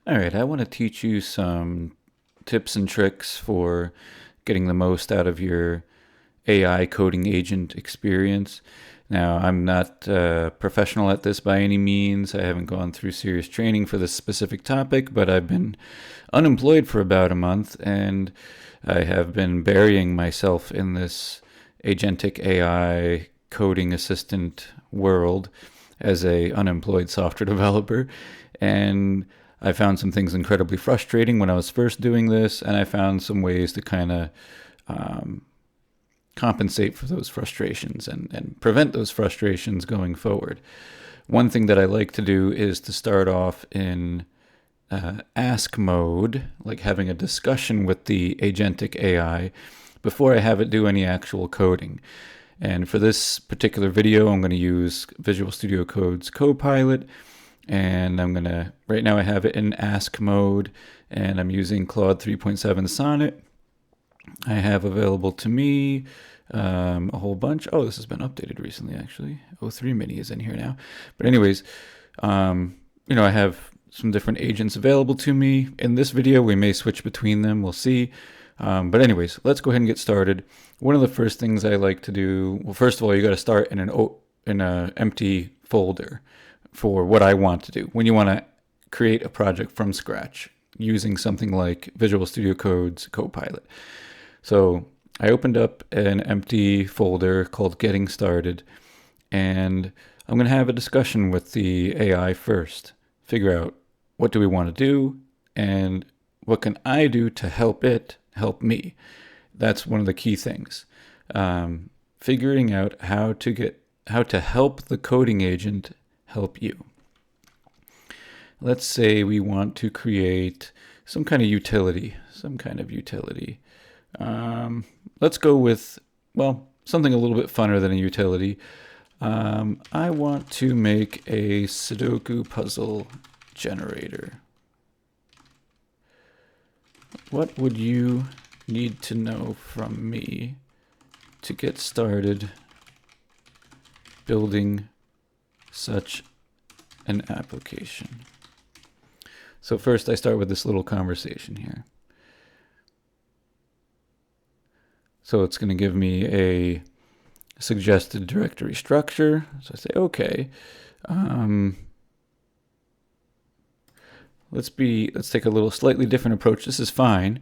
All right, I want to teach you some tips and tricks for getting the most out of your AI coding agent experience. Now, I'm not a professional at this by any means. I haven't gone through serious training for this specific topic, but I've been unemployed for about a month and I have been burying myself in this agentic AI coding assistant world as a unemployed software developer. And I found some things incredibly frustrating when I was first doing this, and I found some ways to kind of compensate for those frustrations and prevent those frustrations going forward. One thing that I like to do is to start off in ask mode, like having a discussion with the agentic AI before I have it do any actual coding. And for this particular video, I'm going to use Visual Studio Code's Copilot. And I'm going to, right now I have it in ask mode, and I'm using Claude 3.7 Sonnet. I have available to me a whole bunch. Oh, this has been updated recently, actually. O3 Mini is in here now. But anyways, I have some different agents available to me. In this video, we may switch between them. We'll see. But anyways, let's go ahead and get started. One of the first things I like to do, well, first of all, you got to start in an empty folder for what I want to do. When you want to create a project from scratch using something like Visual Studio Code's Copilot. So I opened up an empty folder called Getting Started, and I'm going to have a discussion with the AI first. Figure out what do we want to do and what can I do to help it help me. That's one of the key things. Figuring out how to help the coding agent help you. Let's say we want to create some kind of utility. Let's go with, well, something a little bit funner than a utility. I want to make a Sudoku puzzle generator. What would you need to know from me to get started building such an application? So first I start with this little conversation here. So it's going to give me a suggested directory structure. So I say, okay, let's take a little slightly different approach. This is fine.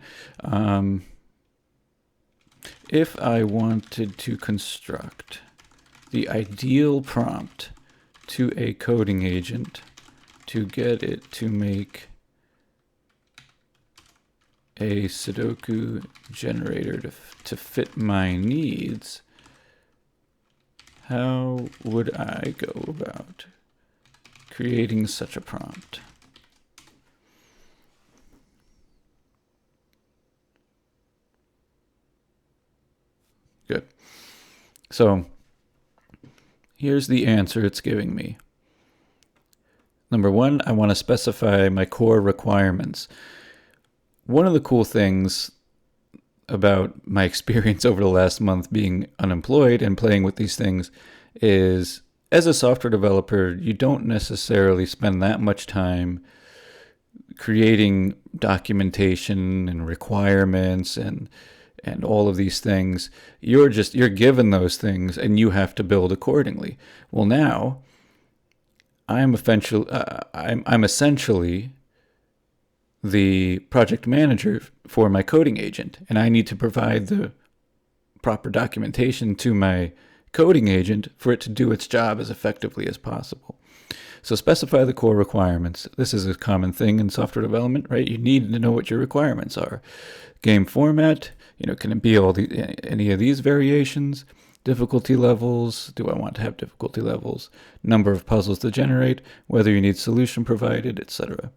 If I wanted to construct the ideal prompt to a coding agent to get it to make a Sudoku generator to fit my needs, how would I go about creating such a prompt? Good. So here's the answer it's giving me. Number one, I want to specify my core requirements. One of the cool things about my experience over the last month being unemployed and playing with these things is, as a software developer, you don't necessarily spend that much time creating documentation and requirements and all of these things. You're given those things and you have to build accordingly. Well, now I'm essentially the project manager for my coding agent, and I need to provide the proper documentation to my coding agent for it to do its job as effectively as possible. So specify the core requirements. This is a common thing in software development, right? You need to know what your requirements are. Game format, can it be any of these variations? Difficulty levels, do I want to have difficulty levels? Number of puzzles to generate, whether you need solution provided, etc.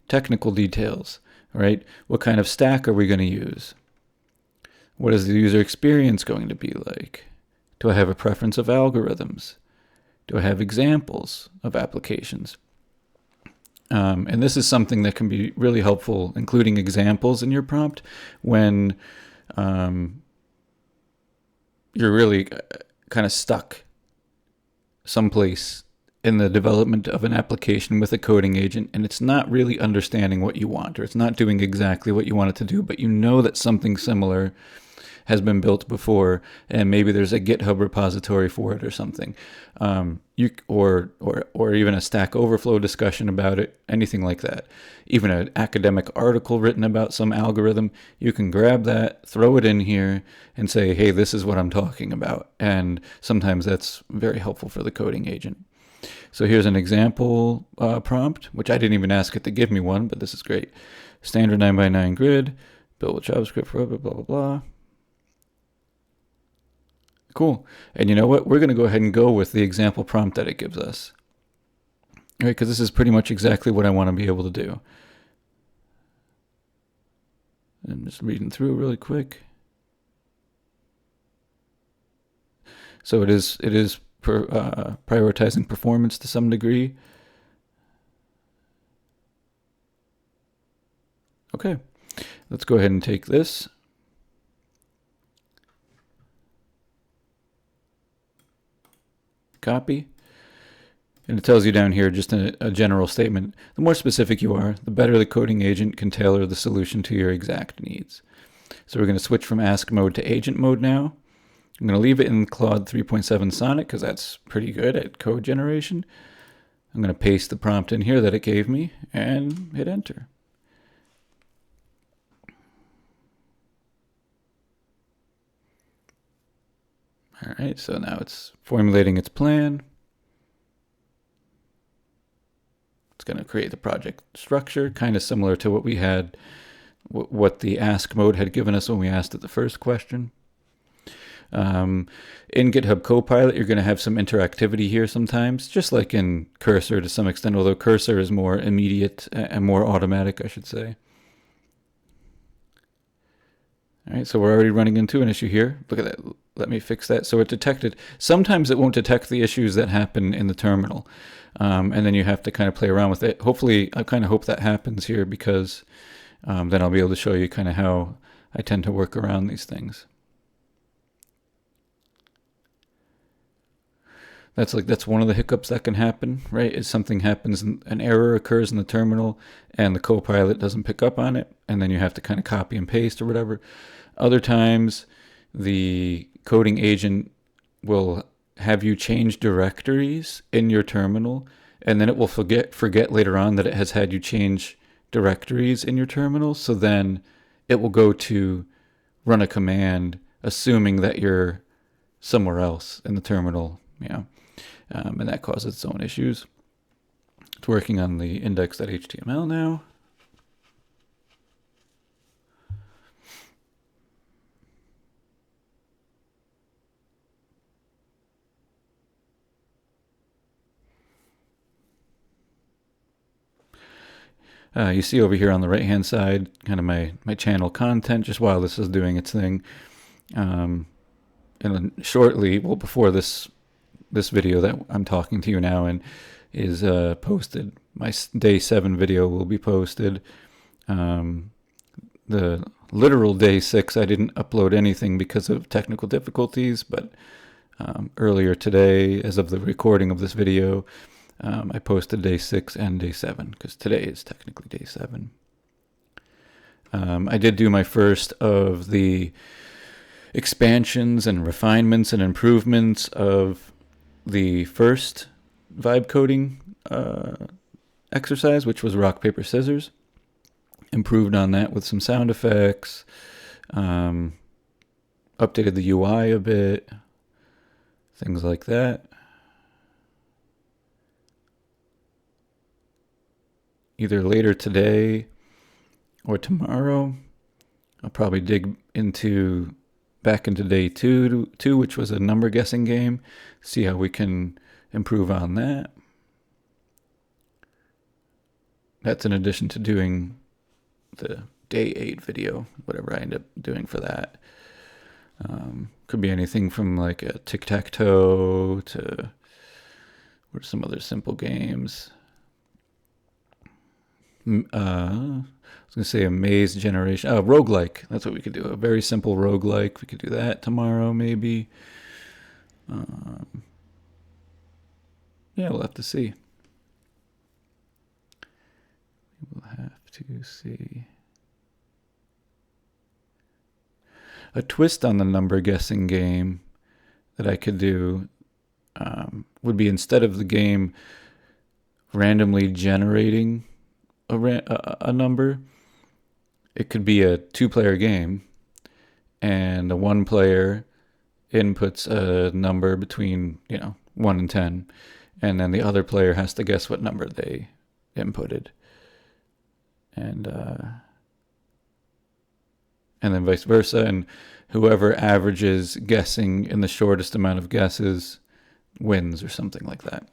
Technical details, right? What kind of stack are we going to use? What is the user experience going to be like? Do I have a preference of algorithms? Do I have examples of applications? And this is something that can be really helpful, including examples in your prompt when you're really kind of stuck someplace in the development of an application with a coding agent, and it's not really understanding what you want, or it's not doing exactly what you want it to do, but you know that something similar has been built before, and maybe there's a GitHub repository for it or something, or even a Stack Overflow discussion about it, anything like that. Even an academic article written about some algorithm, you can grab that, throw it in here, and say, hey, this is what I'm talking about. And sometimes that's very helpful for the coding agent. So here's an example prompt, which I didn't even ask it to give me one, but this is great. Standard 9x9 grid, built with JavaScript, blah, blah, blah, blah. Cool. And you know what? We're going to go ahead and go with the example prompt that it gives us. All right, because this is pretty much exactly what I want to be able to do. I'm just reading through really quick. So it is prioritizing performance to some degree. Okay, let's go ahead and take this. Copy. And it tells you down here just a general statement. The more specific you are, the better the coding agent can tailor the solution to your exact needs. So we're going to switch from ask mode to agent mode now. I'm going to leave it in Claude 3.7 Sonnet because that's pretty good at code generation. I'm going to paste the prompt in here that it gave me and hit enter. All right, so now it's formulating its plan. It's going to create the project structure, kind of similar to what we had, what the ask mode had given us when we asked it the first question. In GitHub Copilot, you're going to have some interactivity here sometimes, just like in Cursor to some extent, although Cursor is more immediate and more automatic, I should say. All right, so we're already running into an issue here. Look at that. Let me fix that. So it detected. Sometimes it won't detect the issues that happen in the terminal, and then you have to kind of play around with it. Hopefully, I kind of hope that happens here because then I'll be able to show you kind of how I tend to work around these things. That's one of the hiccups that can happen, right? Is something happens, an error occurs in the terminal, and the Copilot doesn't pick up on it, and then you have to kind of copy and paste or whatever. Other times, the coding agent will have you change directories in your terminal, and then it will forget later on that it has had you change directories in your terminal. So then it will go to run a command, assuming that you're somewhere else in the terminal, and that causes its own issues. It's working on the index.html now. You see over here on the right-hand side, kind of my channel content, just while this is doing its thing. And then shortly, well, before this video that I'm talking to you now in is posted, my day 7 video will be posted. The literal day 6, I didn't upload anything because of technical difficulties, but earlier today, as of the recording of this video, I posted day 6 and day 7 because today is technically day 7. I did do my first of the expansions and refinements and improvements of the first vibe coding exercise, which was rock, paper, scissors. Improved on that with some sound effects, updated the UI a bit, things like that. Either later today or tomorrow, I'll probably dig back into day 2, which was a number guessing game, see how we can improve on that. That's in addition to doing the day 8 video, whatever I end up doing for that. Could be anything from like a tic-tac-toe to or some other simple games. I was going to say a maze generation. Oh, roguelike. That's what we could do. A very simple roguelike. We could do that tomorrow, maybe. Yeah, we'll have to see. We'll have to see. A twist on the number guessing game that I could do would be, instead of the game randomly generating a number, it could be a 2-player game, and the one player inputs a number between 1 and 10, and then the other player has to guess what number they inputted, and then vice versa, and whoever averages guessing in the shortest amount of guesses wins, or something like that.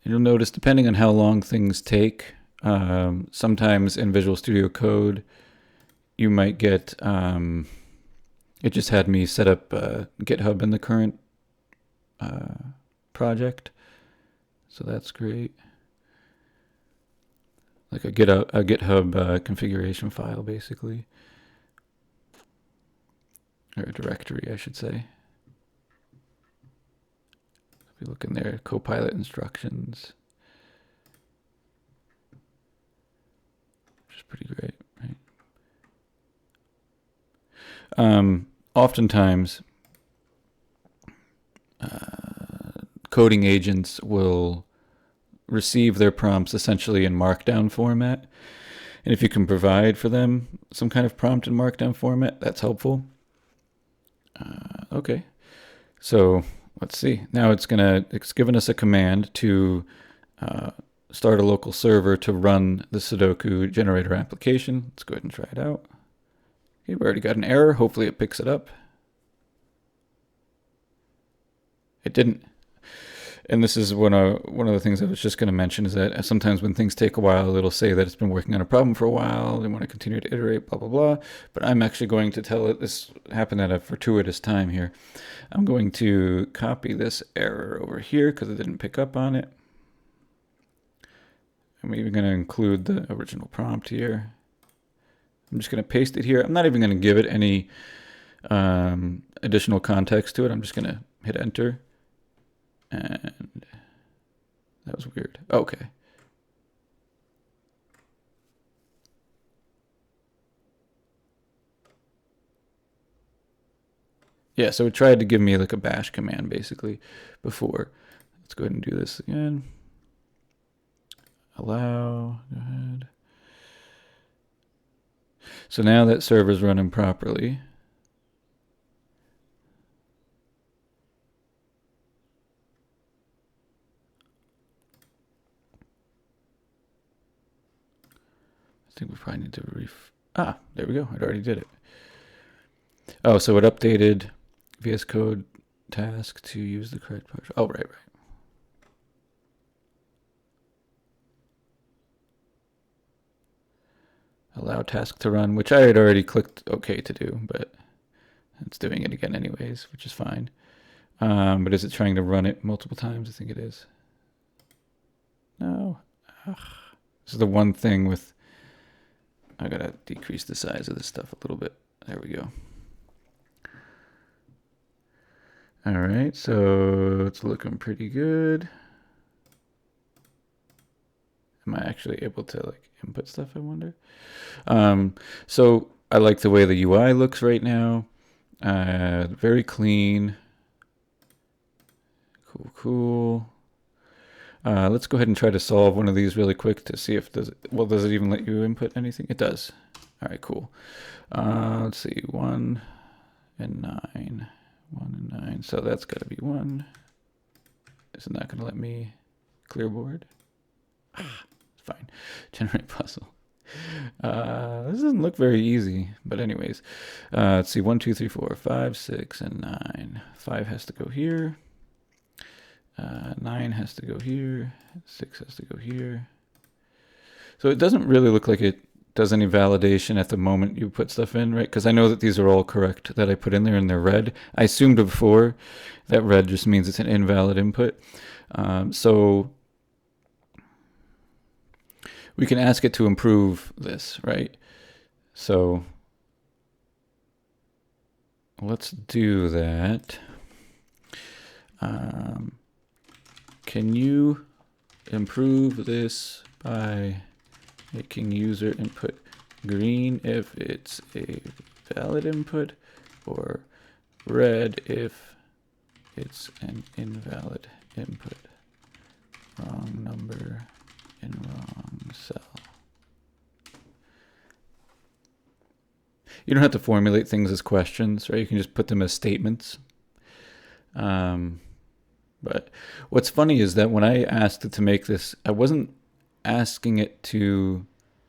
You'll notice, depending on how long things take, sometimes in Visual Studio Code, you might get, it just had me set up GitHub in the current project, so that's great. Like a GitHub configuration file, basically. Or a directory, I should say. If you look in there, Copilot instructions. Which is pretty great, right? Oftentimes, coding agents will receive their prompts essentially in Markdown format. And if you can provide for them some kind of prompt in Markdown format, that's helpful. Okay, so let's see. Now it's given us a command to start a local server to run the Sudoku Generator application. Let's go ahead and try it out. Okay, we already got an error. Hopefully it picks it up. It didn't. And this is one of the things I was just going to mention, is that sometimes when things take a while, it'll say that it's been working on a problem for a while. They want to continue to iterate, blah, blah, blah. But I'm actually going to tell it, this happened at a fortuitous time here. I'm going to copy this error over here because it didn't pick up on it. I'm even going to include the original prompt here. I'm just going to paste it here. I'm not even going to give it any additional context to it. I'm just going to hit enter. And that was weird. Okay. Yeah, so it tried to give me like a bash command basically before. Let's go ahead and do this again. Allow, go ahead. So now that server's running properly. I think we probably need to there we go. It already did it. Oh, so it updated VS Code task to use the correct partial. Oh, right. Allow task to run, which I had already clicked OK to do, but it's doing it again anyways, which is fine. But is it trying to run it multiple times? I think it is. No. Ugh. This is the one thing with... I gotta decrease the size of this stuff a little bit. There we go. All right, so it's looking pretty good. Am I actually able to like input stuff, I wonder? So I like the way the UI looks right now. Very clean. Cool. Let's go ahead and try to solve one of these really quick to see if does it even let you input anything? It does. All right, cool. Let's see, 1 and 9. 1 and 9. So that's got to be 1. Isn't that going to let me clear board? It's fine. Generate puzzle. This doesn't look very easy, but anyways, let's see. 1, 2, 3, 4, 5, 6, and 9. 5 has to go here. 9 has to go here. 6 has to go here. So it doesn't really look like it does any validation at the moment you put stuff in, right? Because I know that these are all correct that I put in there and they're red. I assumed before that red just means it's an invalid input. So we can ask it to improve this, right? So let's do that. Can you improve this by making user input green if it's a valid input, or red if it's an invalid input? Wrong number in wrong cell. You don't have to formulate things as questions, right? You can just put them as statements. But what's funny is that when I asked it to make this, I wasn't asking it to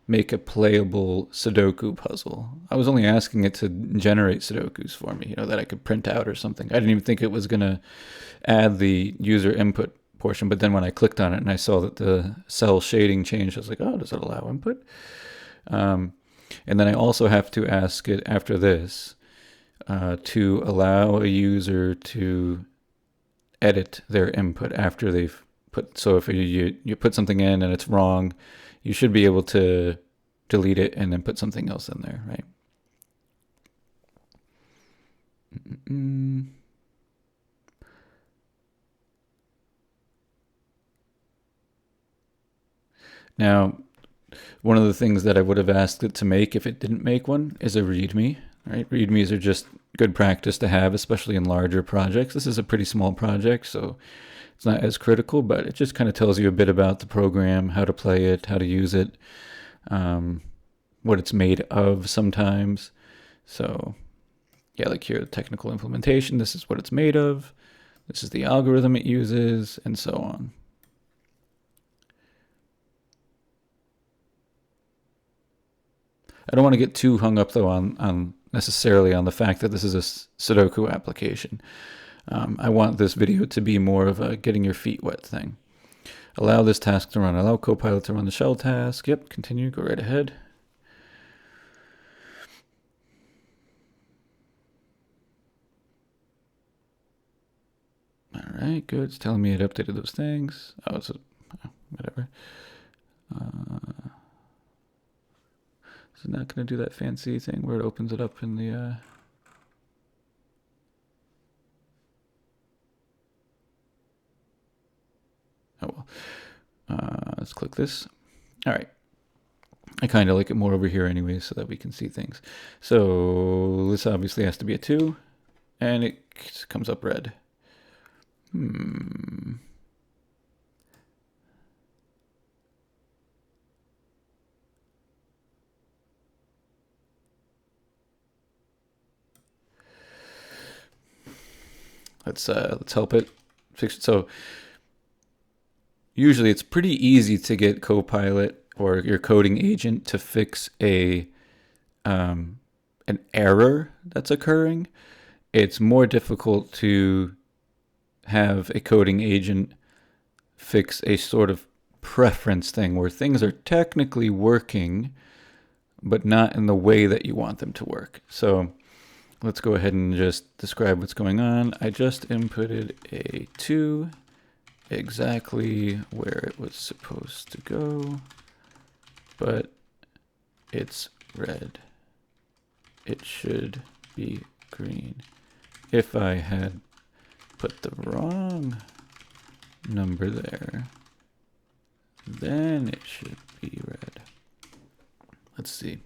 make a playable Sudoku puzzle. I was only asking it to generate Sudokus for me, that I could print out or something. I didn't even think it was going to add the user input portion. But then when I clicked on it and I saw that the cell shading changed, I was like, oh, does it allow input? And then I also have to ask it after this to allow a user to edit their input after they've put. So if you put something in and it's wrong, you should be able to delete it and then put something else in there, right? Now, one of the things that I would have asked it to make if it didn't make one is a README, right? READMEs are just good practice to have, especially in larger projects. This is a pretty small project, so it's not as critical, but it just kind of tells you a bit about the program, how to play it, how to use it, what it's made of sometimes. So yeah, like here, the technical implementation, this is what it's made of. This is the algorithm it uses, and so on. I don't want to get too hung up, though, on necessarily on the fact that this is a Sudoku application. I want this video to be more of a getting your feet wet thing. Allow this task to run. Allow Copilot to run the shell task. Yep, continue. Go right ahead. All right, good. It's telling me it updated those things. Oh, it's whatever. It's not going to do that fancy thing where it opens it up in the... Oh, well. Let's click this. All right. I kind of like it more over here anyway so that we can see things. So this obviously has to be a 2, and it comes up red. Let's help it fix it. So usually it's pretty easy to get Copilot or your coding agent to fix an error that's occurring. It's more difficult to have a coding agent fix a sort of preference thing where things are technically working, but not in the way that you want them to work. So let's go ahead and just describe what's going on. I just inputted a 2 exactly where it was supposed to go, but it's red. It should be green. If I had put the wrong number there, then it should be red. Let's see.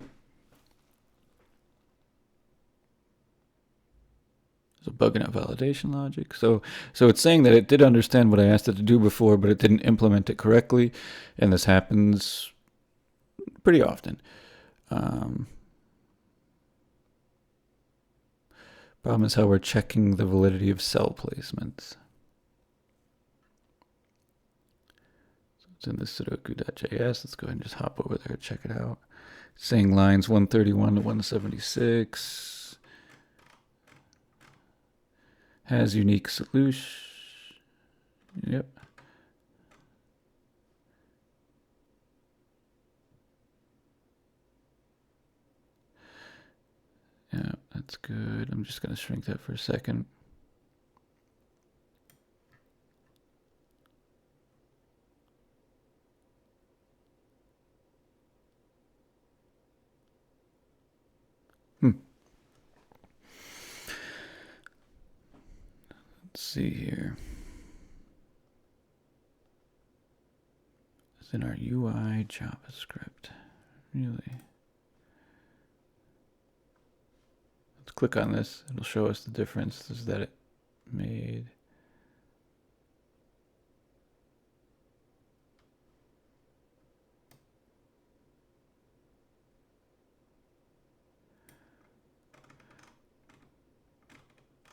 So bugging out validation logic. So it's saying that it did understand what I asked it to do before, but it didn't implement it correctly. And this happens pretty often. Problem is how we're checking the validity of cell placements. So it's in the Sudoku.js. Let's go ahead and just hop over there and check it out. It's saying lines 131 to 176. Has unique solution. Yep. That's good. I'm just going to shrink that for a second. Let's see here. It's in our UI JavaScript. Really? Let's click on this. It'll show us the differences that it made.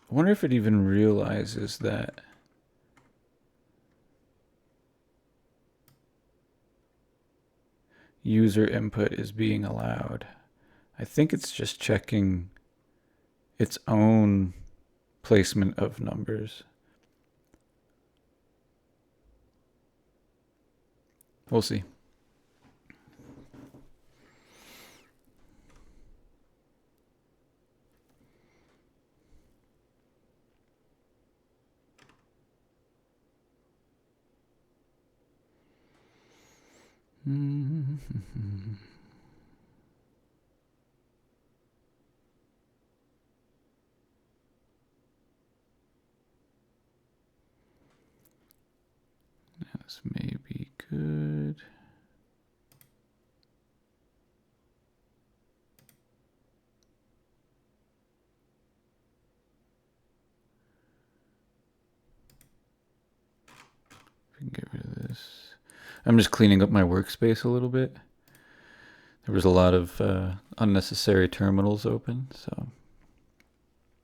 I wonder if it even realizes that user input is being allowed. I think it's just checking its own placement of numbers. We'll see. This may be good. We can get rid of this. I'm just cleaning up my workspace a little bit. There was a lot of unnecessary terminals open, so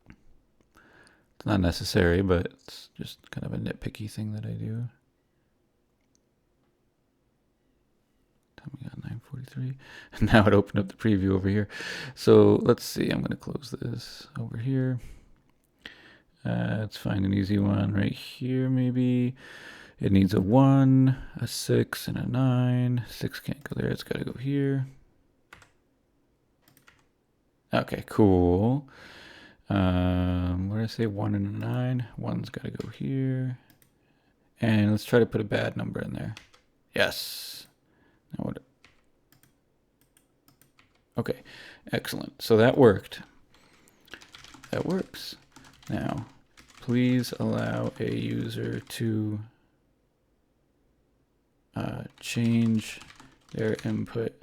it's not necessary, but it's just kind of a nitpicky thing that I do. We got 9:43, and now it opened up the preview over here. So let's see. I'm going to close this over here. Let's find an easy one right here. Maybe it needs a 1, a 6, and a 9. 6 can't go there. It's got to go here. Okay, cool. What did I say? 1 and a 9. 1's got to go here. And let's try to put a bad number in there. Yes. Now what? Okay, excellent. So that worked. That works. Now, please allow a user to change their input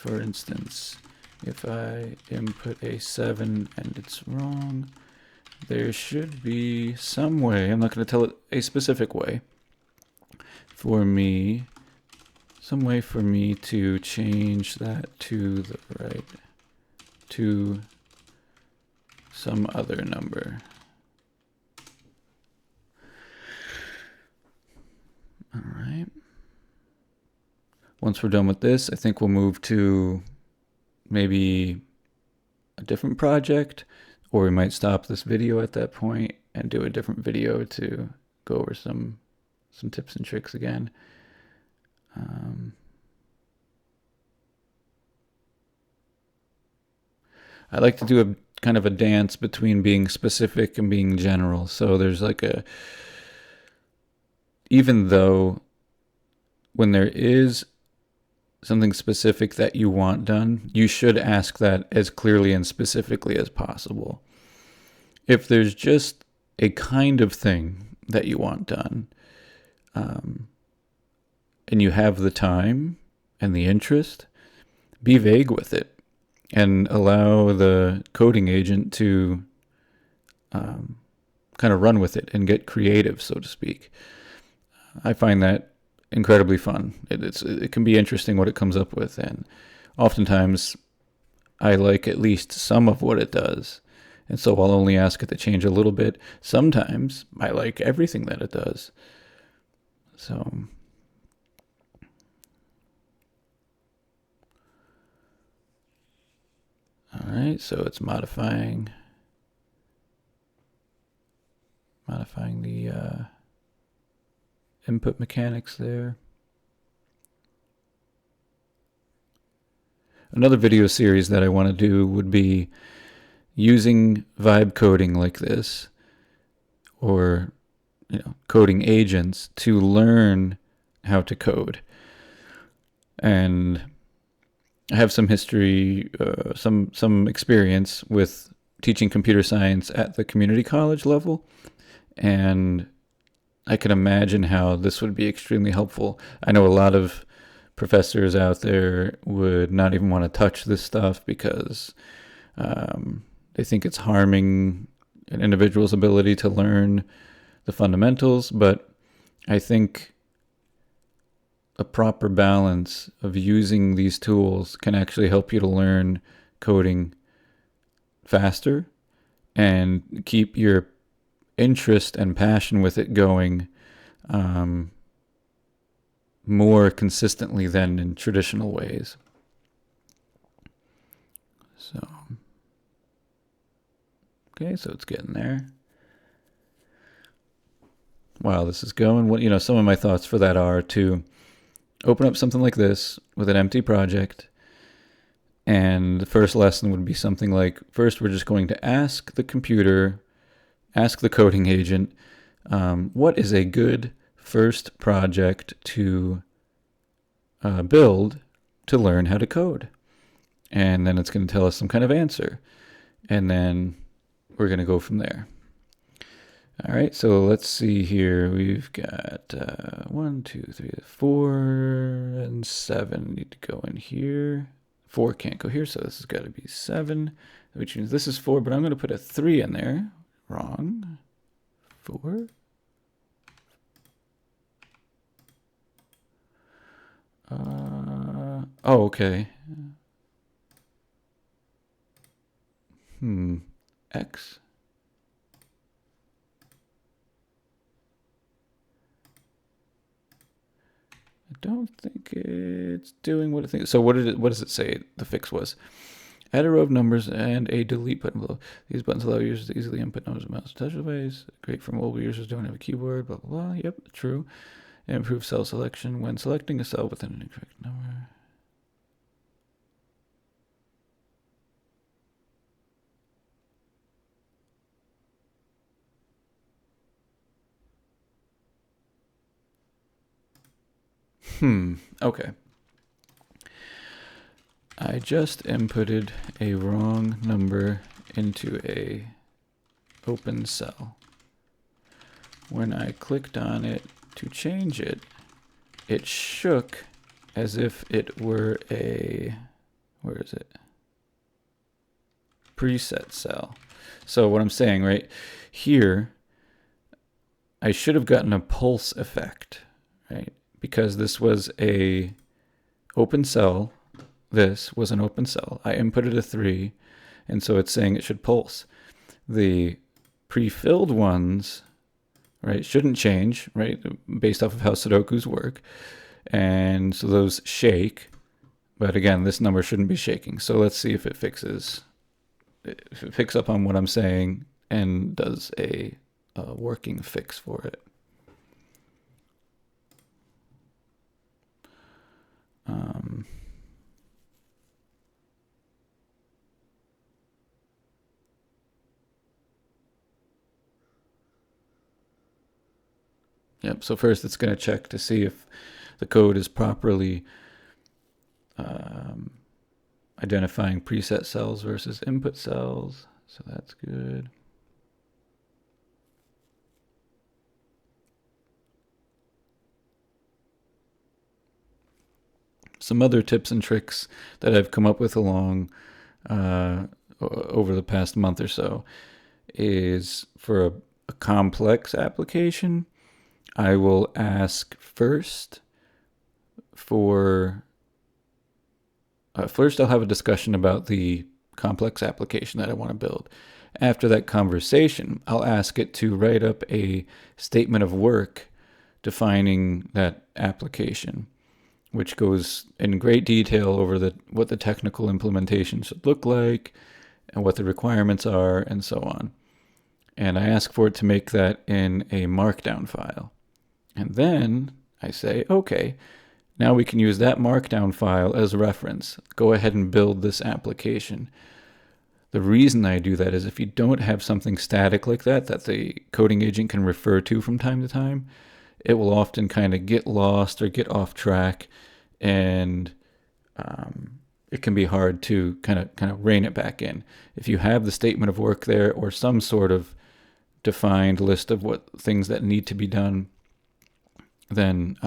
For instance, if I input a 7 and it's wrong, there should be some way, I'm not going to tell it a specific way, some way for me to change that to the right, to some other number. All right. Once we're done with this, I think we'll move to maybe a different project, or we might stop this video at that point and do a different video to go over some tips and tricks again. I like to do a kind of a dance between being specific and being general. So there's like even though when there is something specific that you want done, you should ask that as clearly and specifically as possible. If there's just a kind of thing that you want done, and you have the time and the interest, be vague with it and allow the coding agent to kind of run with it and get creative, so to speak. I find that incredibly fun. It can be interesting what it comes up with, and oftentimes I like at least some of what it does, and so I'll only ask it to change a little bit. Sometimes I like everything that it does. So all right, so it's modifying the input mechanics there. Another video series that I want to do would be using vibe coding like this, or coding agents to learn how to code. And I have some history, some experience with teaching computer science at the community college level, and I can imagine how this would be extremely helpful. I know a lot of professors out there would not even want to touch this stuff because they think it's harming an individual's ability to learn the fundamentals, but I think a proper balance of using these tools can actually help you to learn coding faster and keep your interest and passion with it going more consistently than in traditional ways. So, okay, so it's getting there. While this is going, some of my thoughts for that are to open up something like this with an empty project. And the first lesson would be something like, first, we're just going to ask the coding agent, what is a good first project to build to learn how to code? And then it's going to tell us some kind of answer. And then we're going to go from there. All right, so let's see here. We've got 1, 2, 3, 4, and 7 need to go in here. 4 can't go here, so this has got to be 7, which means this is 4, but I'm going to put a 3 in there. Wrong. 4. Okay. X. I don't think it's doing what it thinks. So what does it say the fix was? Add a row of numbers and a delete button below. These buttons allow users to easily input numbers and mouse touch device. Great for mobile users who don't have a keyboard, blah, blah, blah. Yep, true. And improve cell selection when selecting a cell within an incorrect number. Okay. I just inputted a wrong number into a open cell. When I clicked on it to change it, it shook as if it were a, where is it? Preset cell. So what I'm saying right here, I should have gotten a pulse effect, right? Because this was a open cell. This was an open cell. I inputted a 3, and so it's saying it should pulse. The pre-filled ones, right, shouldn't change, right, based off of how Sudokus work. And so those shake. But again, this number shouldn't be shaking. So let's see if it picks up on what I'm saying and does a working fix for it. Yep, so first it's going to check to see if the code is properly identifying preset cells versus input cells. So that's good. Some other tips and tricks that I've come up with along over the past month or so is for a complex application, I will ask first for, first I'll have a discussion about the complex application that I want to build. After that conversation, I'll ask it to write up a statement of work defining that application, which goes in great detail over what the technical implementation should look like and what the requirements are and so on. And I ask for it to make that in a markdown file. And then I say, okay, Now we can use that markdown file as a reference. Go ahead and build this application. The reason I do that is if you don't have something static like that the coding agent can refer to from time to time, it will often kind of get lost or get off track, and it can be hard to kind of rein it back in. If you have the statement of work there or some sort of defined list of what things that need to be done, then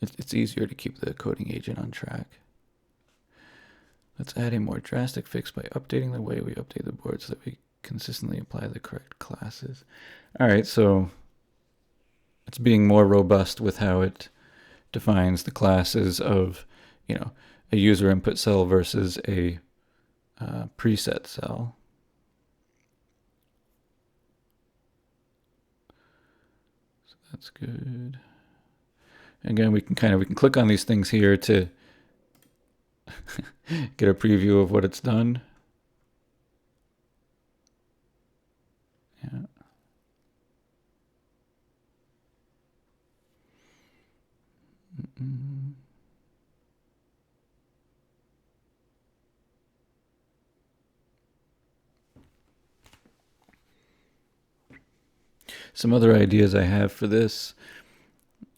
it's easier to keep the coding agent on track. Let's add a more drastic fix by updating the way we update the board so that we consistently apply the correct classes. All right, so it's being more robust with how it defines the classes of, a user input cell versus a preset cell. So that's good. Again, we can click on these things here to get a preview of what it's done. Yeah. Some other ideas I have for this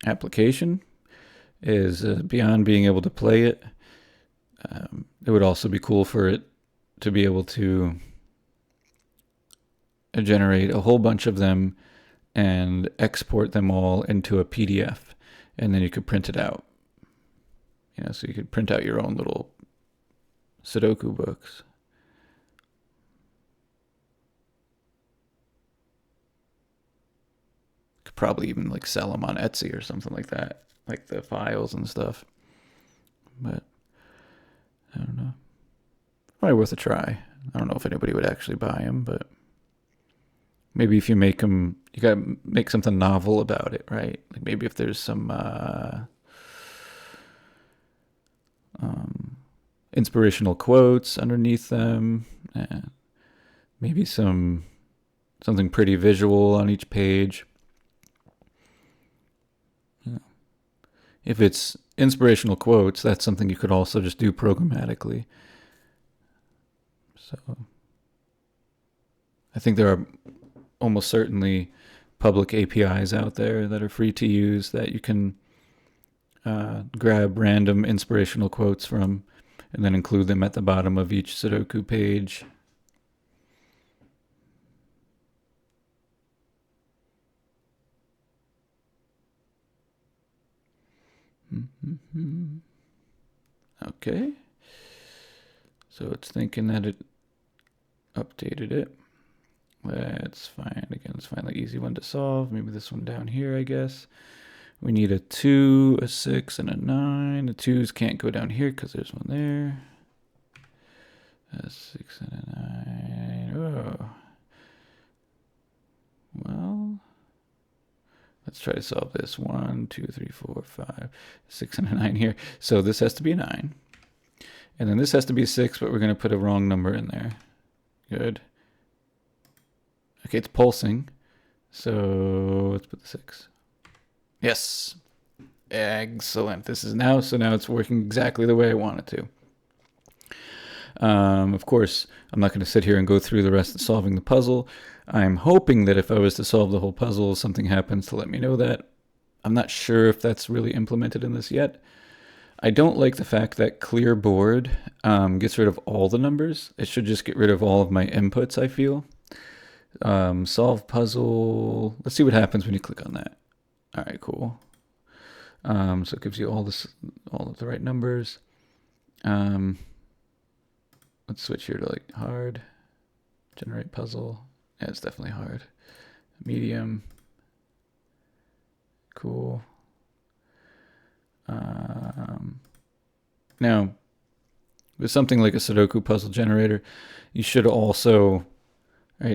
application is beyond being able to play it, it would also be cool for it to be able to generate a whole bunch of them and export them all into a PDF, and then you could print it out. So you could print out your own little Sudoku books. Could probably even sell them on Etsy or something like that, like the files and stuff. But I don't know. Probably worth a try. I don't know if anybody would actually buy them, but maybe if you make them, you gotta make something novel about it, right? Like maybe if there's some inspirational quotes underneath them, maybe something pretty visual on each page. If it's inspirational quotes, that's something you could also just do programmatically. So I think there are almost certainly public APIs out there that are free to use that you can grab random inspirational quotes from and then include them at the bottom of each Sudoku page. Okay. So it's thinking that it updated it. That's fine. Again, it's finally an easy one to solve. Maybe this one down here, I guess. We need a 2, a 6, and a 9. The 2s can't go down here because there's one there. A 6 and a 9. Oh. Well, let's try to solve this. 1, 2, 3, 4, 5, 6, and a 9 here. So this has to be a 9. And then this has to be a 6, but we're going to put a wrong number in there. Good. Okay, it's pulsing. So let's put the 6. Yes. Excellent. This is now, so now it's working exactly the way I want it to. Of course, I'm not going to sit here and go through the rest of solving the puzzle. I'm hoping that if I was to solve the whole puzzle, something happens to let me know that. I'm not sure if that's really implemented in this yet. I don't like the fact that clear board gets rid of all the numbers. It should just get rid of all of my inputs, I feel. Solve puzzle. Let's see what happens when you click on that. All right, cool. So it gives you all of the right numbers. Let's switch here to hard. Generate puzzle. Yeah, it's definitely hard. Medium. Cool. Now, with something like a Sudoku puzzle generator, you should also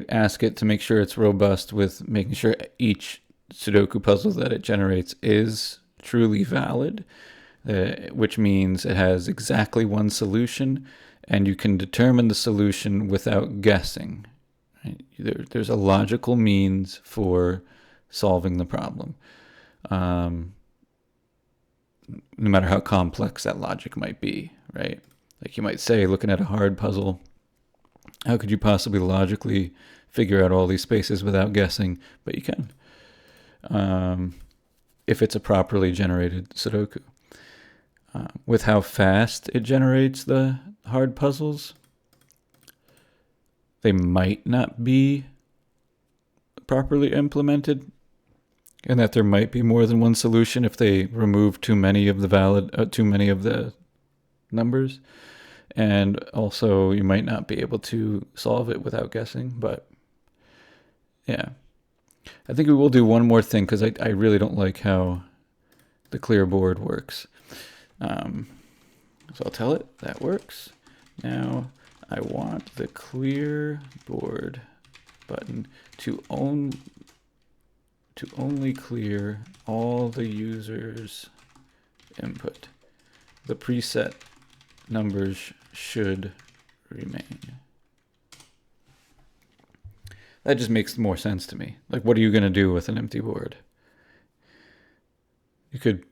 ask it to make sure it's robust with making sure each Sudoku puzzle that it generates is truly valid, which means it has exactly one solution, and you can determine the solution without guessing. Right? There's a logical means for solving the problem. no matter how complex that logic might be, right? Like you might say, looking at a hard puzzle, how could you possibly logically figure out all these spaces without guessing? But you can, if it's a properly generated Sudoku. With how fast it generates the hard puzzles, they might not be properly implemented, and that there might be more than one solution if they remove too many of the numbers. And also, you might not be able to solve it without guessing. But yeah, I think we will do one more thing, because I really don't like how the clear board works. So I'll tell it that works. Now I want the clear board button to only clear all the user's input. The preset numbers should remain. That just makes more sense to me. Like, what are you going to do with an empty board? You could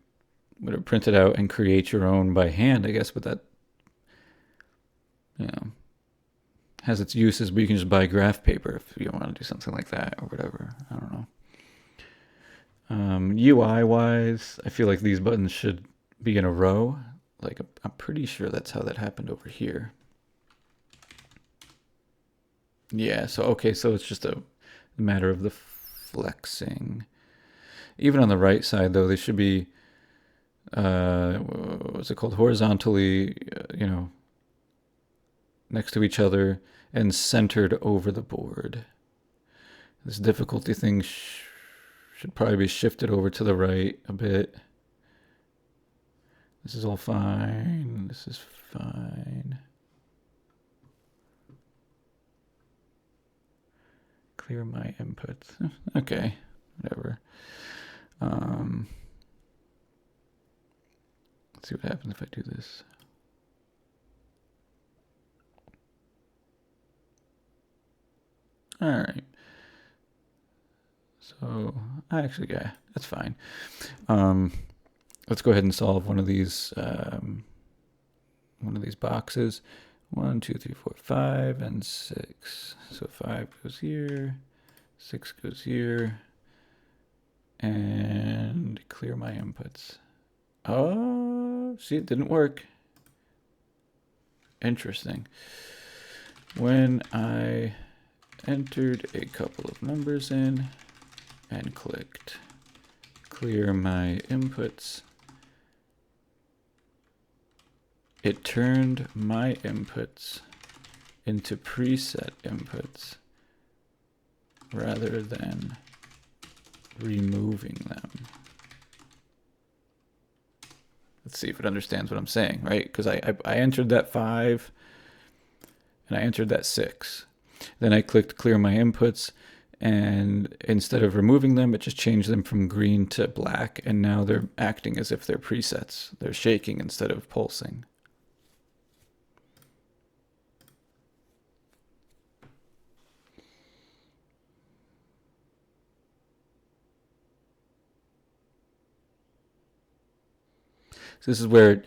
print it out and create your own by hand, I guess, but that, has its uses, but you can just buy graph paper if you want to do something like that or whatever. I don't know. UI-wise, I feel like these buttons should be in a row. Like, I'm pretty sure that's how that happened over here. Yeah, so it's just a matter of the flexing. Even on the right side, though, they should be, what's it called? Horizontally, next to each other and centered over the board. This difficulty thing should probably be shifted over to the right a bit. This is all fine. This is fine. Clear my inputs. Okay, whatever. Let's see what happens if I do this. All right. So yeah, that's fine. Let's go ahead and solve one of these boxes. 1, 2, 3, 4, 5, and 6. So 5 goes here, 6 goes here, and clear my inputs. Oh, see, it didn't work. Interesting. When I entered a couple of numbers in and clicked clear my inputs, it turned my inputs into preset inputs rather than removing them. Let's see if it understands what I'm saying, right? Because I entered that 5 and I entered that 6. Then I clicked clear my inputs, and instead of removing them, it just changed them from green to black, and now they're acting as if they're presets. They're shaking instead of pulsing. So this is where,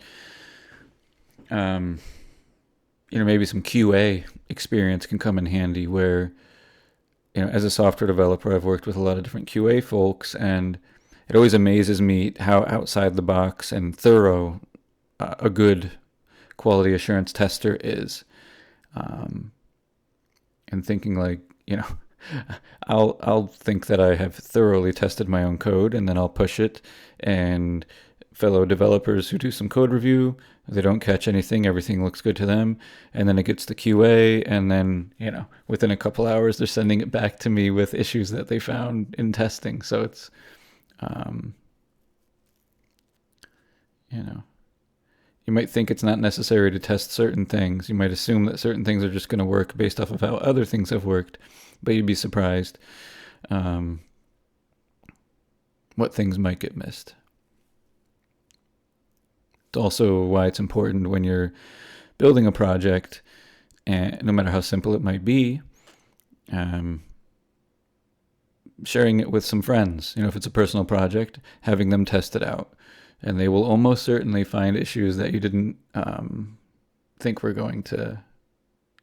maybe some QA experience can come in handy, where, as a software developer, I've worked with a lot of different QA folks, and it always amazes me how outside the box and thorough a good quality assurance tester is. And thinking like, I'll think that I have thoroughly tested my own code, and then I'll push it, and fellow developers who do some code review, they don't catch anything, everything looks good to them, and then it gets to QA, and then, within a couple hours, they're sending it back to me with issues that they found in testing. So it's, you might think it's not necessary to test certain things. You might assume that certain things are just going to work based off of how other things have worked, but you'd be surprised what things might get missed. It's also why it's important when you're building a project, and no matter how simple it might be, sharing it with some friends. If it's a personal project, having them test it out. and they will almost certainly find issues that you didn't think were going to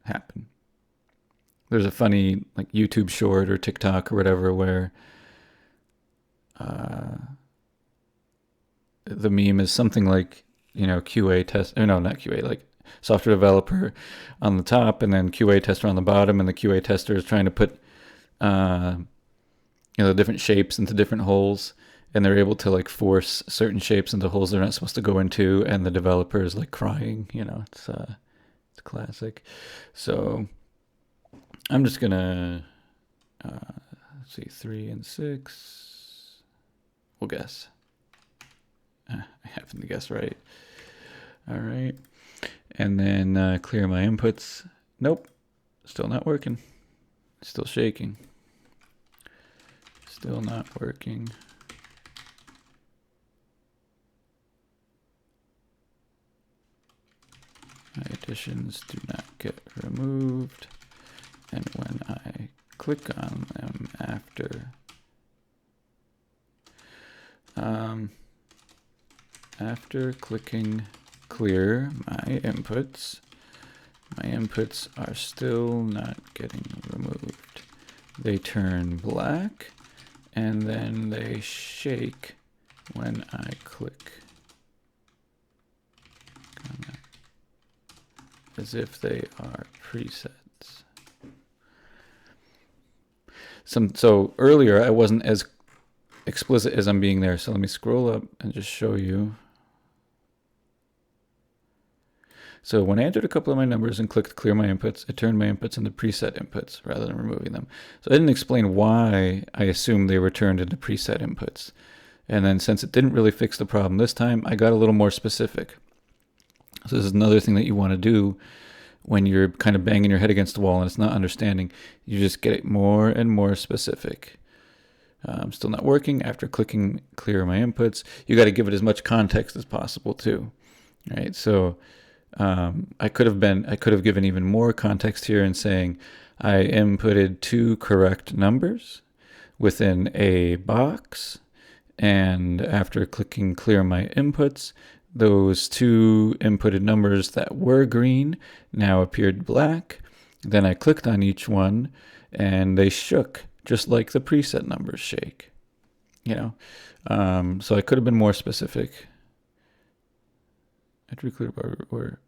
happen. There's a funny like YouTube short or TikTok or whatever where the meme is something like, QA test, or no, not QA, like software developer on the top and then QA tester on the bottom, and the QA tester is trying to put different shapes into different holes, and they're able to like force certain shapes into holes they're not supposed to go into, and the developer is like crying. It's classic. So I'm just gonna let's see, 3 and 6. We'll guess. I happen to guess right. All right, and then clear my inputs. Nope, still not working. Still shaking. Still not working. My additions do not get removed. And when I click on them after clicking clear my inputs are still not getting removed. They turn black, and then they shake when I click. As if they are presets. So earlier I wasn't as explicit as I'm being there, so let me scroll up and just show you. So when I entered a couple of my numbers and clicked clear my inputs, it turned my inputs into preset inputs rather than removing them. So I didn't explain why I assumed they were turned into preset inputs. And then since it didn't really fix the problem this time, I got a little more specific. So this is another thing that you want to do when you're kind of banging your head against the wall and it's not understanding. You just get it more and more specific. Still not working. After clicking clear my inputs, you got to give it as much context as possible too. Right? So I could have given even more context here and saying I inputted 2 correct numbers within a box, and after clicking clear my inputs, those 2 inputted numbers that were green now appeared black. Then I clicked on each one and they shook just like the preset numbers shake. So I could have been more specific. After clear where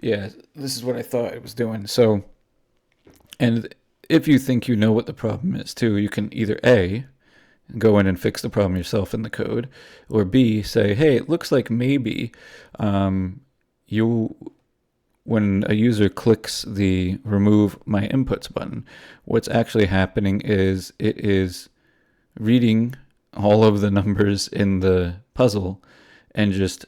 yeah, this is what I thought it was doing. So, and if you think you know what the problem is too, you can either A, go in and fix the problem yourself in the code, or B, say, hey, it looks like maybe when a user clicks the remove my inputs button, what's actually happening is it is reading all of the numbers in the puzzle and just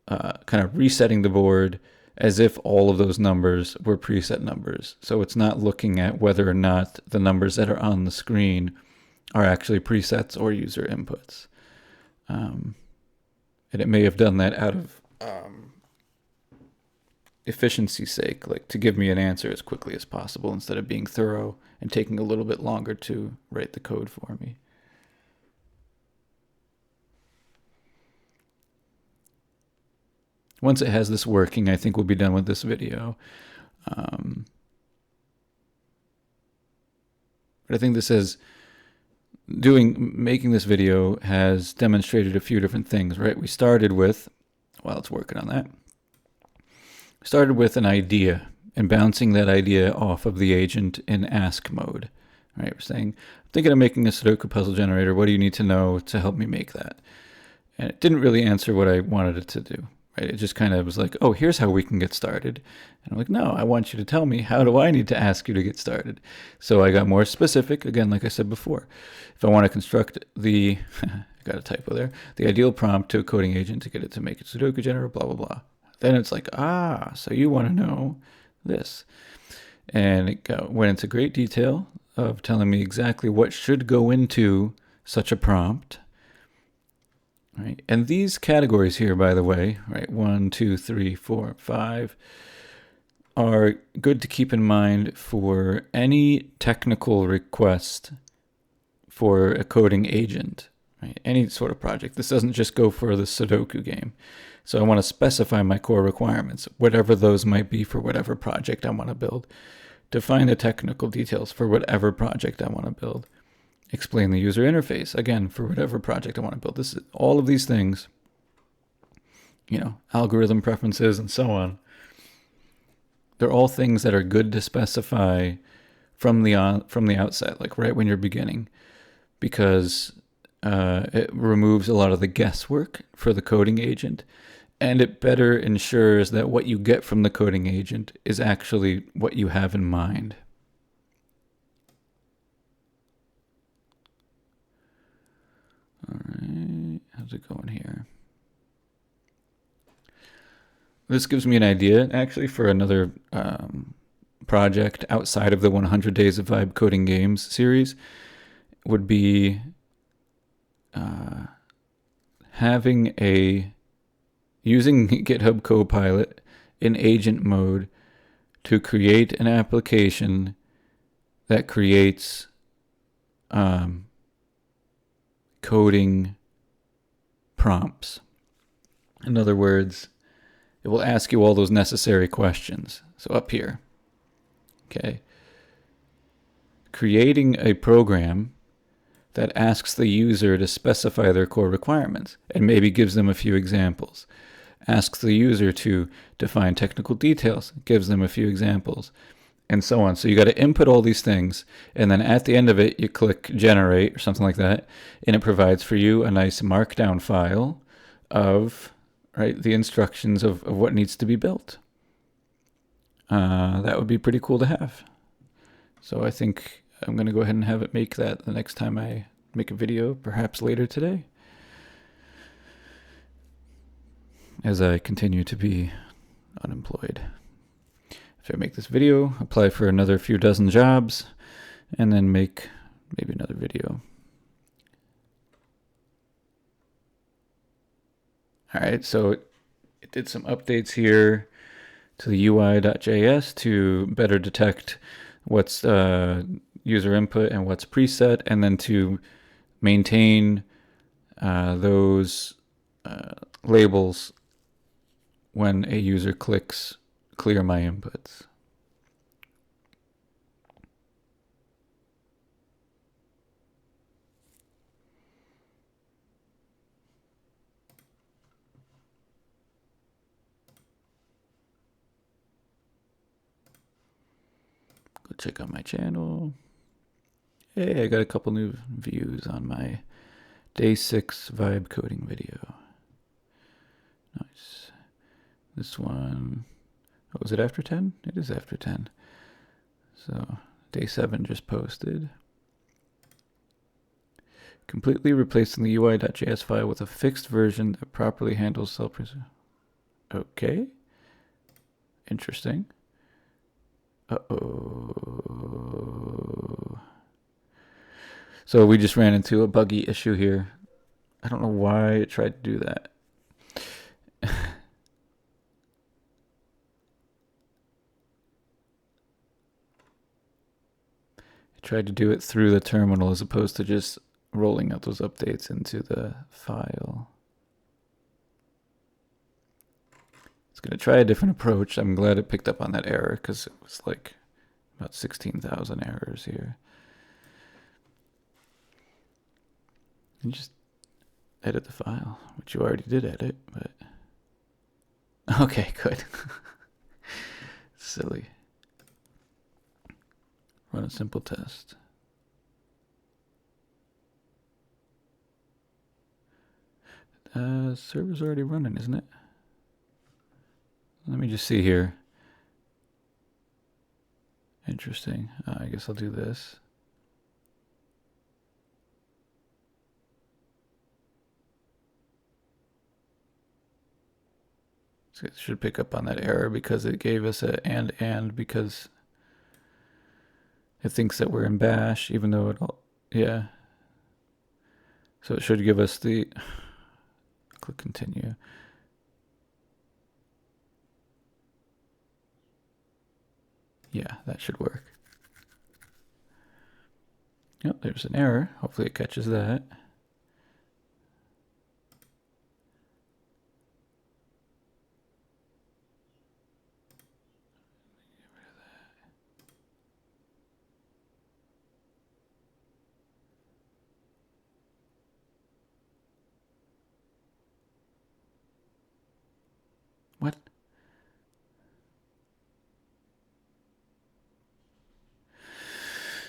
kind of resetting the board as if all of those numbers were preset numbers. So it's not looking at whether or not the numbers that are on the screen are actually presets or user inputs. And it may have done that out of efficiency's sake, like to give me an answer as quickly as possible instead of being thorough and taking a little bit longer to write the code for me. Once it has this working, I think we'll be done with this video. But I think making this video has demonstrated a few different things, right? We started with, while it's working on that, we started with an idea and bouncing that idea off of the agent in ask mode, right? We're saying, I'm thinking of making a Sudoku puzzle generator. What do you need to know to help me make that? And it didn't really answer what I wanted it to do. Right? It just kind of was like, oh, here's how we can get started. And I'm like, no, I want you to tell me, how do I need to ask you to get started? So I got more specific, again, like I said before. If I want to construct I got a typo there, the ideal prompt to a coding agent to get it to make a Sudoku generator, blah, blah, blah. Then it's like, so you want to know this. And it went into great detail of telling me exactly what should go into such a prompt. Right. And these categories here, by the way, right, 1, 2, 3, 4, 5, are good to keep in mind for any technical request for a coding agent, right? Any sort of project. This doesn't just go for the Sudoku game. So I want to specify my core requirements, whatever those might be for whatever project I want to build. Define the technical details for whatever project I want to build. Explain the user interface, again, for whatever project I want to build. This is all of these things, algorithm preferences and so on. They're all things that are good to specify from the outset, like right when you're beginning, because it removes a lot of the guesswork for the coding agent, and it better ensures that what you get from the coding agent is actually what you have in mind. All right, how's it going here? This gives me an idea, actually, for another project outside of the 100 Days of Vibe Coding Games series. Would be using GitHub Copilot in agent mode to create an application that creates coding prompts. In other words, it will ask you all those necessary questions. So up here, okay, creating a program that asks the user to specify their core requirements and maybe gives them a few examples. Asks the user to define technical details, gives them a few examples, and so on. So you got to input all these things, and then at the end of it, you click generate or something like that, and it provides for you a nice markdown file of the instructions of what needs to be built. That would be pretty cool to have. So I think I'm going to go ahead and have it make that the next time I make a video, perhaps later today, as I continue to be unemployed. If I make this video, apply for another few dozen jobs, and then make maybe another video. All right, so it did some updates here to the UI.js to better detect what's user input and what's preset, and then to maintain those labels when a user clicks clear my inputs. Go check out my channel. Hey, I got a couple new views on my day 6 vibe coding video. Nice. This one, was it after 10? It is after 10. So day 7 just posted. Completely replacing the UI.js file with a fixed version that properly handles self-preserve. Okay. Interesting. Uh-oh. So we just ran into a buggy issue here. I don't know why it tried to do that. It tried to do it through the terminal as opposed to just rolling out those updates into the file. It's going to try a different approach. I'm glad it picked up on that error because it was like about 16,000 errors here. And just edit the file, which you already did edit, but okay, good. Silly. Run a simple test. Server's already running, isn't it? Let me just see here. Interesting. I guess I'll do this. So it should pick up on that error because it gave us a and because it thinks that we're in bash, even though it all, yeah. So it should give us the, click continue. Yeah, that should work. Yep, there's an error. Hopefully it catches that. What?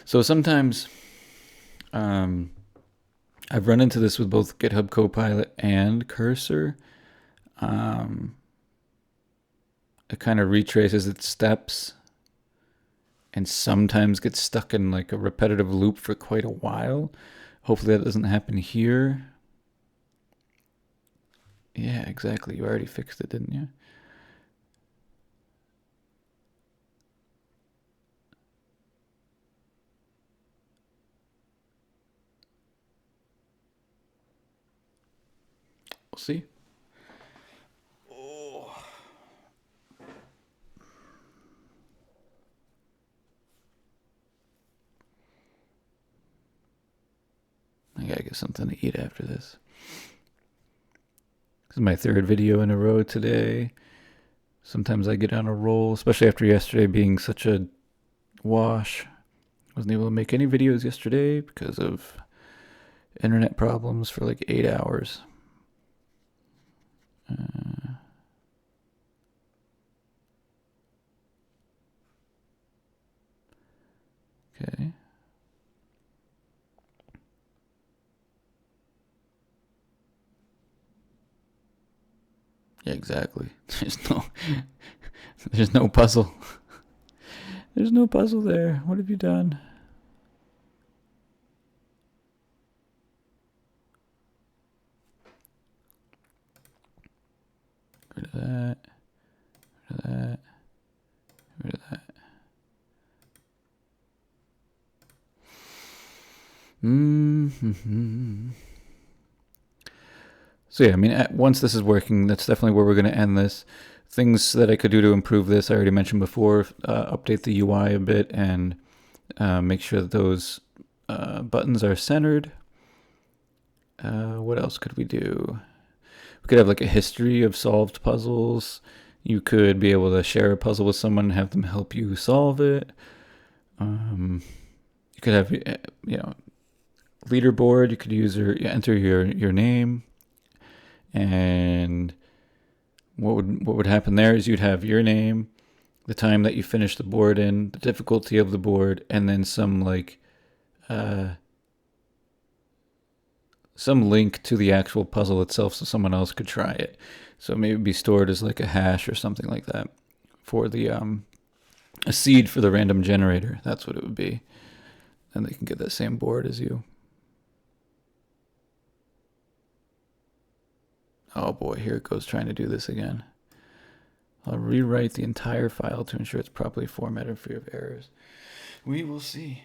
So sometimes I've run into this with both GitHub Copilot and Cursor. It kind of retraces its steps and sometimes gets stuck in like a repetitive loop for quite a while. Hopefully that doesn't happen here. Yeah, exactly. You already fixed it, didn't you? We'll see. Oh. I gotta get something to eat after this. This is my third video in a row today. Sometimes I get on a roll, especially after yesterday being such a wash. Wasn't able to make any videos yesterday because of internet problems for like 8 hours. Okay. Yeah, exactly. There's no puzzle. There's no puzzle there. What have you done? Rid of that. Rid of that. Rid of that. So yeah, I mean, once this is working, that's definitely where we're going to end this. Things that I could do to improve this, I already mentioned before, update the UI a bit and make sure that those buttons are centered. What else could we do? We could have like a history of solved puzzles. You could be able to share a puzzle with someone and have them help you solve it. You could have, leaderboard. You could enter your name, and what would happen there is you'd have your name, the time that you finished the board in, the difficulty of the board, and then some link to the actual puzzle itself so someone else could try it. So maybe be stored as like a hash or something like that for the a seed for the random generator. That's what it would be. And they can get that same board as you. Oh boy, here it goes trying to do this again. I'll rewrite the entire file to ensure it's properly formatted free of errors. We will see.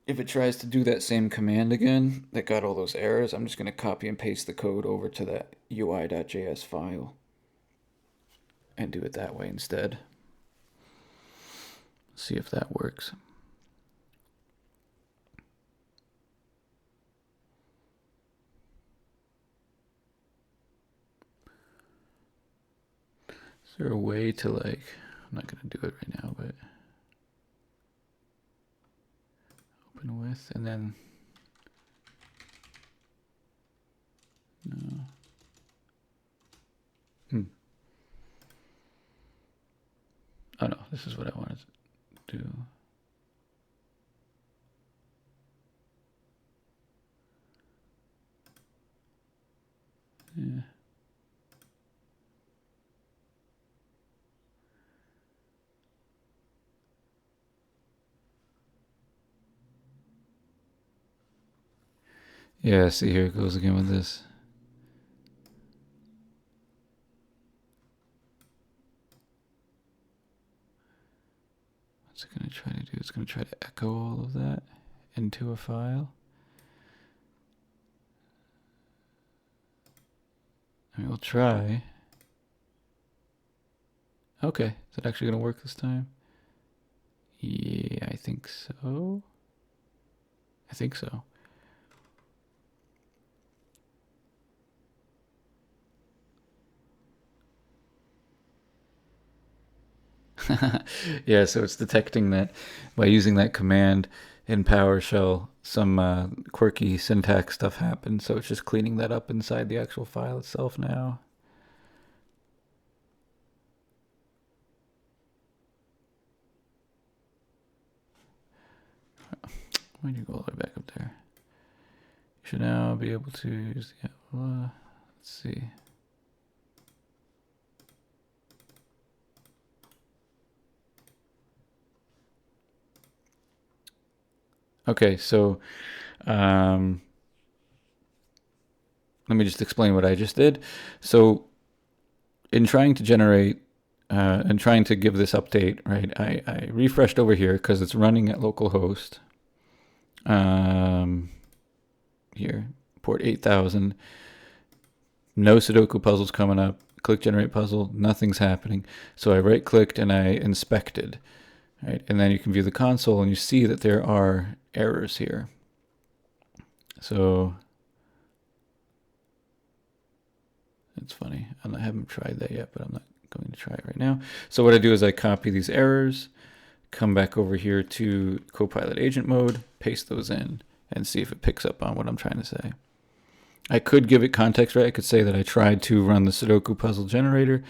If it tries to do that same command again that got all those errors, I'm just going to copy and paste the code over to that UI.js file and do it that way instead. See if that works. Is there a way to I'm not going to do it right now, but open with and then no. Oh no, this is what I wanted to do. Yeah. Yeah, see, here it goes again with this. What's it going to try to do? It's going to try to echo all of that into a file. I mean, we'll try. Okay, is it actually going to work this time? Yeah, I think so. I think so. Yeah, so it's detecting that by using that command in PowerShell, some quirky syntax stuff happened. So it's just cleaning that up inside the actual file itself now. Why'd you go all the way back up there? You should now be able to use the, let's see. Okay, so let me just explain what I just did. So in trying to generate and trying to give this update, right, I refreshed over here because it's running at localhost. Here, port 8000. No Sudoku puzzles coming up. Click generate puzzle, nothing's happening. So I right clicked and I inspected, right? And then you can view the console and you see that there are errors here. So it's funny. I haven't tried that yet, but I'm not going to try it right now. So what I do is I copy these errors, come back over here to Copilot agent mode, paste those in, and see if it picks up on what I'm trying to say. I could give it context, right? I could say that I tried to run the Sudoku puzzle generator,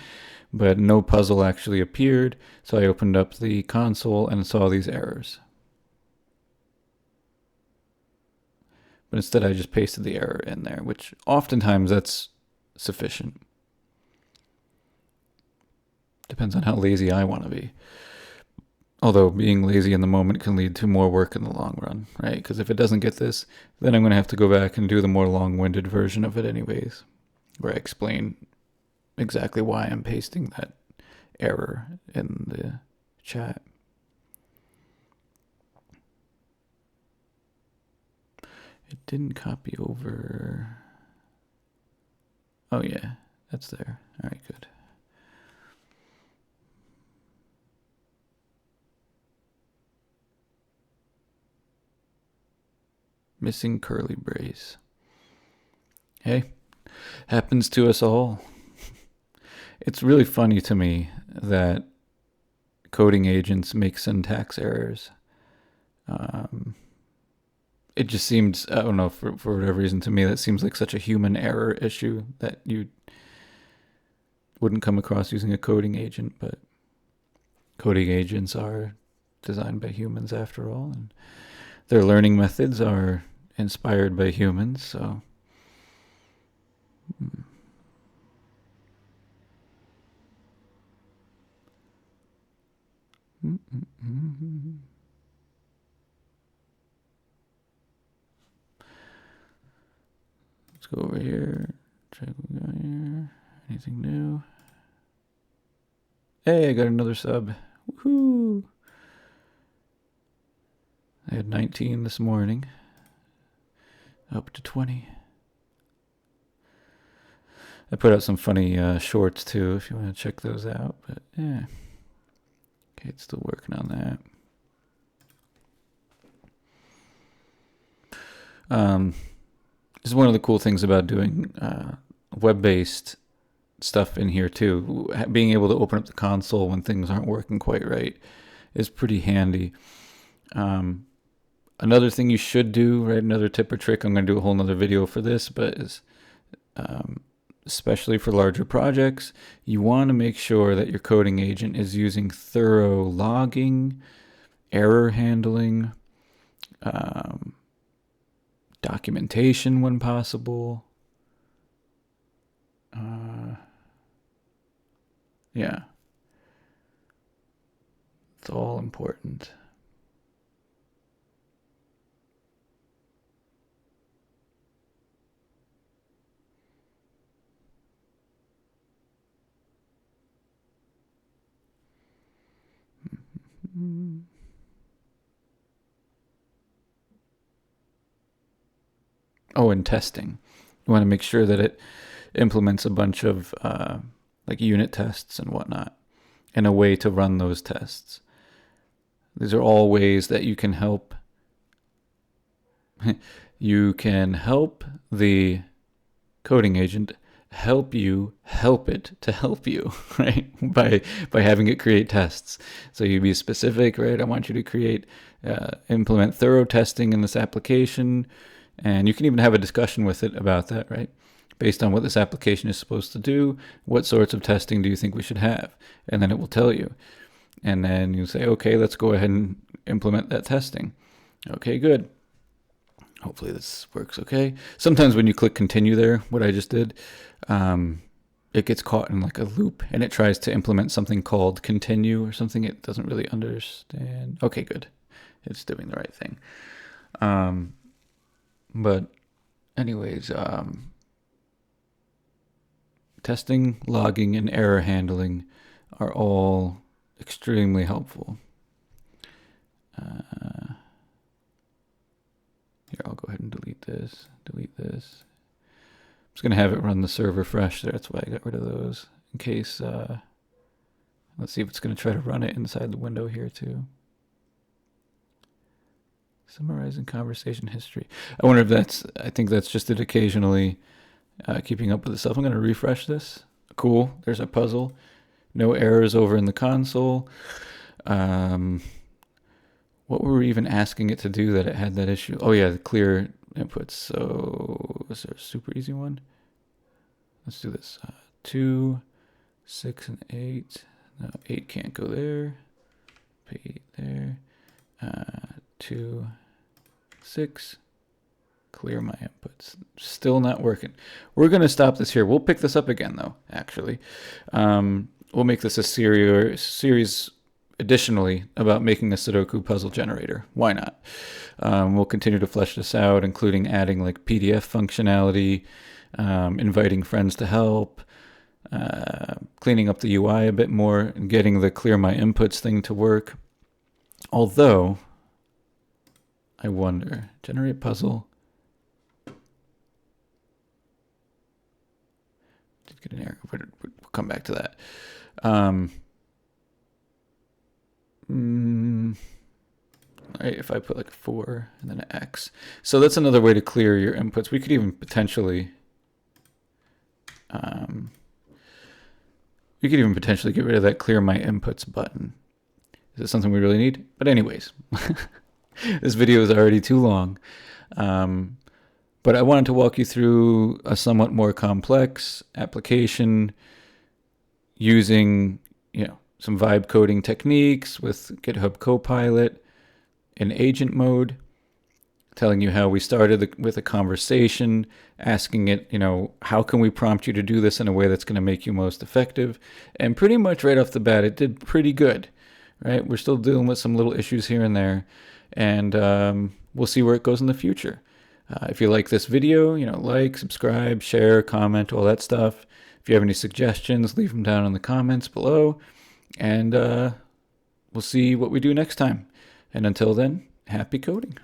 but no puzzle actually appeared. So I opened up the console and saw these errors. But instead I just pasted the error in there, which oftentimes that's sufficient. Depends on how lazy I want to be. Although being lazy in the moment can lead to more work in the long run, right? Because if it doesn't get this, then I'm going to have to go back and do the more long-winded version of it anyways, where I explain exactly why I'm pasting that error in the chat. It didn't copy over. Oh yeah, that's there. All right, good. Missing curly brace. Hey, happens to us all. It's really funny to me that coding agents make syntax errors. It just seems, I don't know, for whatever reason, to me, that seems like such a human error issue that you wouldn't come across using a coding agent, but coding agents are designed by humans after all, and their learning methods are inspired by humans, so. Let's go over here. Check what we got here. Anything new? Hey, I got another sub. Woohoo! I had 19 this morning. Up to 20. I put out some funny shorts too, if you want to check those out. But yeah. Okay, it's still working on that. This is one of the cool things about doing web-based stuff in here too. Being able to open up the console when things aren't working quite right is pretty handy. Another thing you should do, right? Another tip or trick. I'm going to do a whole nother video for this, but is especially for larger projects, you want to make sure that your coding agent is using thorough logging, error handling, documentation when possible. Yeah. It's all important. Oh, and testing. You want to make sure that it implements a bunch of like unit tests and whatnot. and a way to run those tests. These are all ways that you can help the coding agent help you help it to help you, right? By having it create tests. So you be specific, right? I want you to implement thorough testing in this application, and you can even have a discussion with it about that, right? Based on what this application is supposed to do, what sorts of testing do you think we should have? And then it will tell you. And then you say, okay, let's go ahead and implement that testing. Okay, good. Hopefully this works okay. Sometimes when you click continue there, what I just did, it gets caught in like a loop and it tries to implement something called continue or something it doesn't really understand. Okay, good. It's doing the right thing. But anyways, testing, logging, and error handling are all extremely helpful. Here, I'll go ahead and delete this. I'm just going to have it run the server fresh. That's why I got rid of those. In case, let's see if it's going to try to run it inside the window here too. Summarizing conversation history. I wonder if I think that's just it occasionally keeping up with itself. I'm going to refresh this. Cool. There's our puzzle. No errors over in the console. What were we even asking it to do that it had that issue? Oh yeah, the clear inputs. So is there a super easy one? Let's do this. 2, 6, and 8. No, 8 can't go there. 8 there. 2, 6. Clear my inputs. Still not working. We're going to stop this here. We'll pick this up again though, actually. We'll make this a series additionally about making a Sudoku puzzle generator. Why not? We'll continue to flesh this out, including adding like PDF functionality, inviting friends to help, cleaning up the UI a bit more, and getting the clear my inputs thing to work. Although, I wonder, generate puzzle. Did get an error. We'll come back to that. Right, if I put like 4 and then an X. So that's another way to clear your inputs. We could even potentially get rid of that clear my inputs button. Is it something we really need? But anyways, this video is already too long. But I wanted to walk you through a somewhat more complex application using, some vibe coding techniques with GitHub Copilot in agent mode, telling you how we started with a conversation, asking it, how can we prompt you to do this in a way that's going to make you most effective? And pretty much right off the bat, it did pretty good, right? We're still dealing with some little issues here and there, and we'll see where it goes in the future. If you like this video, like, subscribe, share, comment, all that stuff. If you have any suggestions, leave them down in the comments below. And we'll see what we do next time. And until then, happy coding.